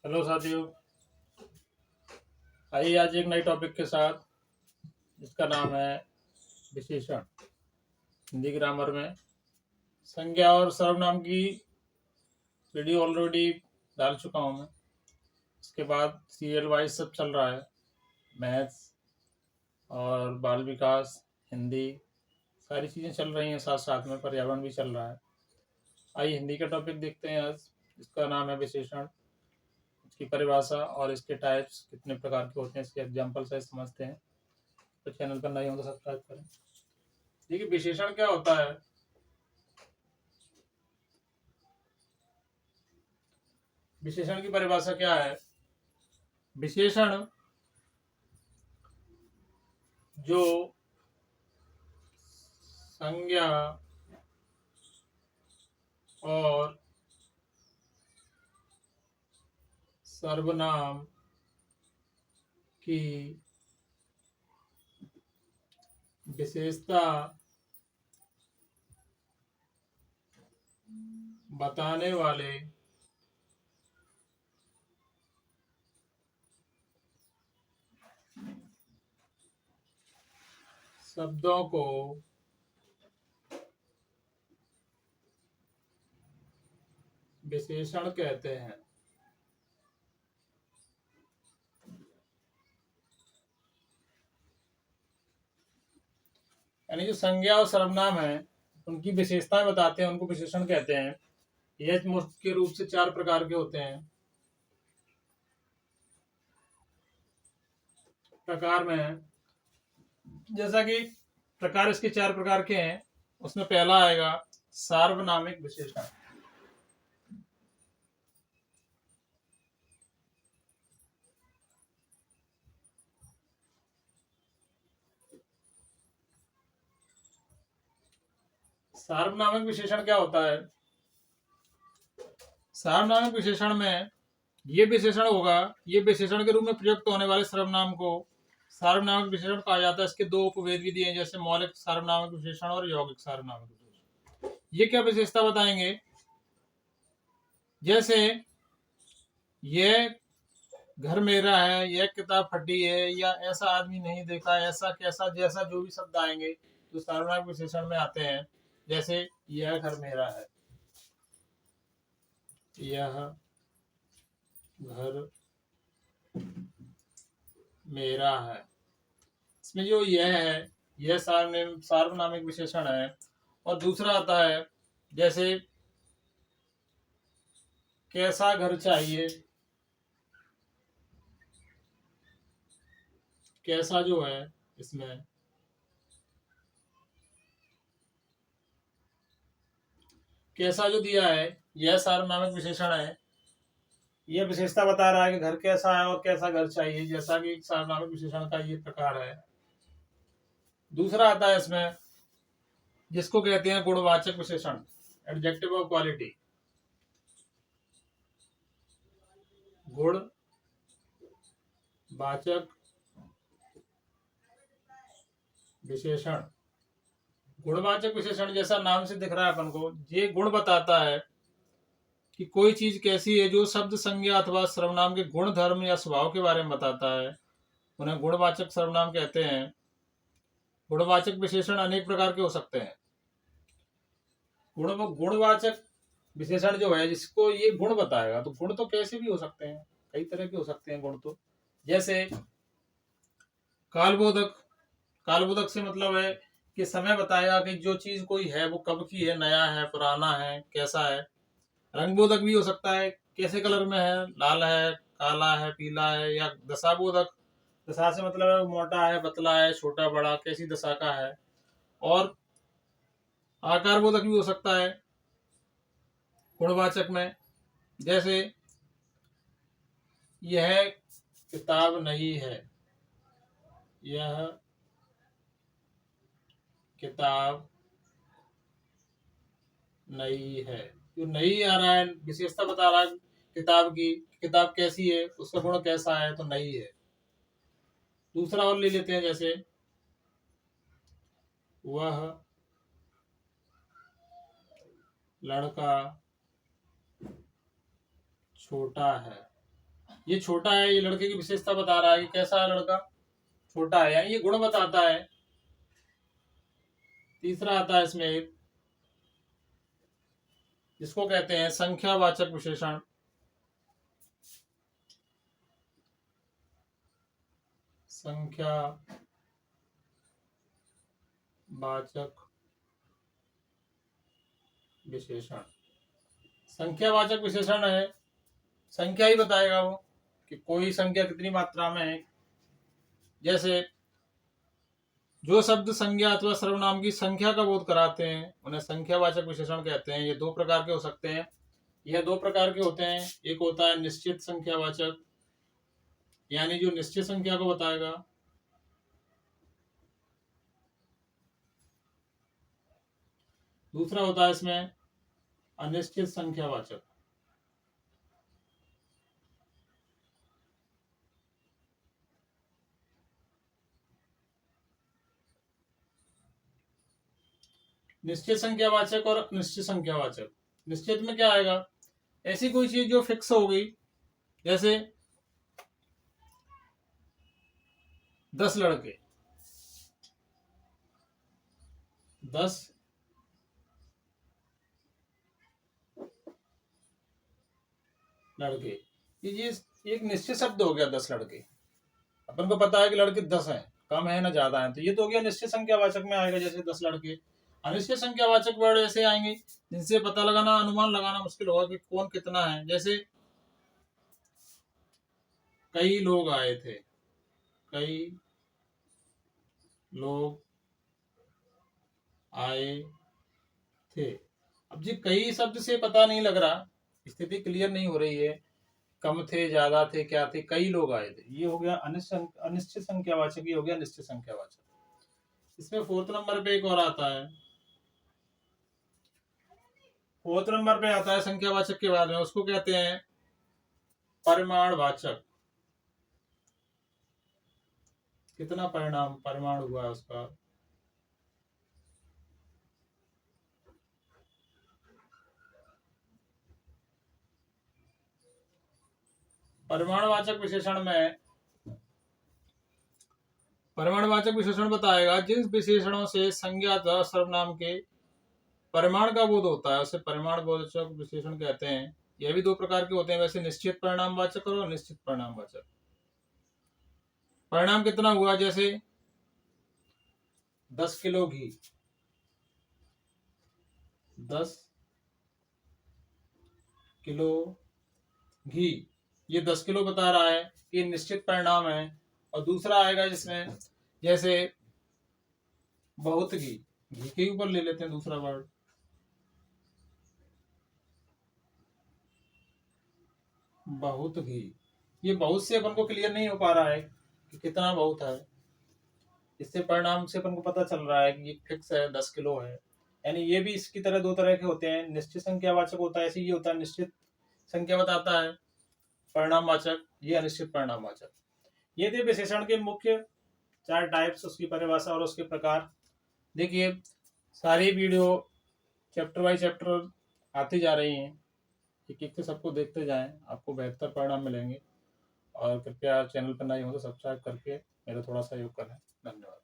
Hello साथियों, आइए आज एक नए टॉपिक के साथ जिसका नाम है विशेषण। हिंदी ग्रामर में संज्ञा और सर्वनाम की वीडियो ऑलरेडी डाल चुका हूँ मैं। इसके बाद सीरियल वाइज सब चल रहा है, मैथ्स और बाल विकास, हिंदी, सारी चीज़ें चल रही हैं, साथ साथ में पर्यावरण भी चल रहा है। आइए हिंदी का टॉपिक देखते हैं आज, इसका नाम है विशेषण। इसकी परिभाषा और इसके टाइप्स कितने प्रकार के होते हैं, इसके एग्जाम्पल से समझते हैं। तो चैनल पर नए हो तो सब्सक्राइब करें। देखिए विशेषण क्या होता है। विशेषण की परिभाषा क्या है? विशेषण जो संज्ञा और सर्वनाम की विशेषता बताने वाले शब्दों को विशेषण कहते हैं। यानी जो संज्ञा और सर्वनाम है उनकी विशेषताएं बताते हैं, उनको विशेषण कहते हैं। यह मुख्य रूप से 4 प्रकार के होते हैं। प्रकार में जैसा कि प्रकार इसके 4 प्रकार के हैं, उसमें पहला आएगा सार्वनामिक विशेषण। सार्वनामिक विशेषण क्या होता है? सार्वनामिक विशेषण में ये विशेषण होगा, ये विशेषण के रूप में प्रयुक्त होने वाले सर्वनाम को सार्वनामिक विशेषण कहा जाता है। इसके 2 उपभेद भी दिए हैं, जैसे मौलिक सार्वनामिक विशेषण और यौगिक सार्वनामिक विशेषण। ये क्या विशेषता बताएंगे? जैसे यह घर मेरा है, यह किताब फटी है, या ऐसा आदमी नहीं देखा, ऐसा कैसा, जैसा, जो भी शब्द आएंगे जो सार्वनामिक विशेषण में आते हैं। जैसे यह घर मेरा है, यह घर मेरा है, इसमें जो यह है यह सार्वनामिक विशेषण है। और दूसरा आता है जैसे कैसा घर चाहिए, कैसा जो है इसमें कैसा जो दिया है यह सार्वनामिक विशेषण है। यह विशेषता बता रहा है कि घर कैसा है और कैसा घर चाहिए, जैसा कि सार्वनामिक विशेषण का ये प्रकार है। दूसरा आता है इसमें जिसको कहते हैं गुणवाचक विशेषण, एडजेक्टिव ऑफ क्वालिटी। गुणवाचक विशेषण, गुणवाचक विशेषण जैसा नाम से दिख रहा है अपन को, ये गुण बताता है कि कोई चीज कैसी है। जो शब्द संज्ञा अथवा सर्वनाम के गुण, धर्म या स्वभाव के बारे में बताता है, उन्हें गुणवाचक सर्वनाम कहते हैं। गुणवाचक विशेषण अनेक प्रकार के हो सकते हैं। गुणवाचक विशेषण जो है जिसको ये गुण बताएगा, तो गुण तो कैसे भी हो सकते हैं, कई तरह के हो सकते हैं गुण। तो जैसे कालबोधक, कालबोधक से मतलब है कि समय बताएगा कि जो चीज कोई है वो कब की है, नया है, पुराना है, कैसा है। रंगबोधक भी हो सकता है, कैसे कलर में है, लाल है, काला है, पीला है। या दशाबोधक, दशा से मतलब है मोटा है, पतला है, छोटा बड़ा, कैसी दशा का है। और आकार बोधक भी हो सकता है गुणवाचक में, जैसे यह किताब नहीं है, यह किताब नई है। जो नई आ रहा है विशेषता बता रहा है किताब की, किताब कैसी है, उसका गुण कैसा है, तो नई है। दूसरा और ले लेते हैं, जैसे वह लड़का छोटा है, ये छोटा है, ये लड़के की विशेषता बता रहा है कि कैसा है लड़का, छोटा है, यानी ये गुण बताता है। तीसरा आता है इसमें एक, जिसको कहते हैं संख्यावाचक विशेषण। संख्यावाचक विशेषण, संख्यावाचक विशेषण है, संख्या ही बताएगा वो कि कोई संख्या कितनी मात्रा में है। जैसे जो शब्द संज्ञा अथवा सर्वनाम की संख्या का बोध कराते हैं उन्हें संख्यावाचक विशेषण कहते हैं। ये दो प्रकार के हो सकते हैं, यह दो प्रकार के होते हैं। एक होता है निश्चित संख्यावाचक, यानी जो निश्चित संख्या को बताएगा। दूसरा होता है इसमें अनिश्चित संख्यावाचक। निश्चित संख्यावाचक और अनिश्चित संख्यावाचक। निश्चित में क्या आएगा, ऐसी कोई चीज जो फिक्स हो गई, जैसे 10 लड़के, 10 लड़के, ये एक निश्चित शब्द हो गया। 10 लड़के, अपन को पता है कि लड़के 10 हैं, कम है ना ज्यादा है, तो ये तो हो गया निश्चित संख्यावाचक में आएगा, जैसे 10 लड़के। अनिश्चित संख्यावाचक वर्ड ऐसे आएंगे जिनसे पता लगाना, अनुमान लगाना मुश्किल होगा कि कौन कितना है। जैसे कई लोग आए थे, कई लोग आए थे। अब जी कई शब्द से पता नहीं लग रहा, स्थिति क्लियर नहीं हो रही है, कम थे, ज्यादा थे, क्या थे, कई लोग आए थे, ये हो गया अनिश्चित संख्यावाचक, ये हो गया निश्चित संख्यावाचक। इसमें फोर्थ नंबर पे एक और आता है, फोर्थ नंबर पे आता है संख्यावाचक के बाद में, उसको कहते हैं परिमाणवाचक। कितना परिणाम, परिमाण हुआ है उसका। परिमाणवाचक विशेषण में, परिमाणवाचक विशेषण बताएगा जिन विशेषणों से संज्ञा अथवा सर्वनाम के परिमाण का बोध होता है उसे परिमाणवाचक विशेषण कहते हैं। यह भी दो प्रकार के होते हैं वैसे, निश्चित परिणामवाचक और अनिश्चित परिणामवाचक। परिणाम कितना हुआ, जैसे 10 किलो घी, 10 किलो घी, ये 10 किलो बता रहा है, ये निश्चित परिणाम है। और दूसरा आएगा जिसमें, जैसे बहुत घी, घी के ऊपर ले लेते हैं दूसरा वर्ड, बहुत घी। ये बहुत से अपन को क्लियर नहीं हो पा रहा है कि कितना बहुत है, इससे परिणाम से अपन को पता चल रहा है कि ये फिक्स है, 10 किलो है। यानी ये भी इसकी तरह दो तरह के होते हैं, निश्चित संख्यावाचक होता है, ऐसे ये होता है निश्चित संख्या बताता है परिणामवाचक, ये अनिश्चित परिणामवाचक। ये थे विशेषण के मुख्य 4 टाइप्स, उसकी परिभाषा और उसके प्रकार। देखिए सारी वीडियो चैप्टर बाय चैप्टर आती जा रही हैं, एक एक से सबको देखते जाएं, आपको बेहतर परिणाम मिलेंगे। और कृपया चैनल पर नए हो तो सब्सक्राइब करके मेरा थोड़ा सहयोग करें। धन्यवाद।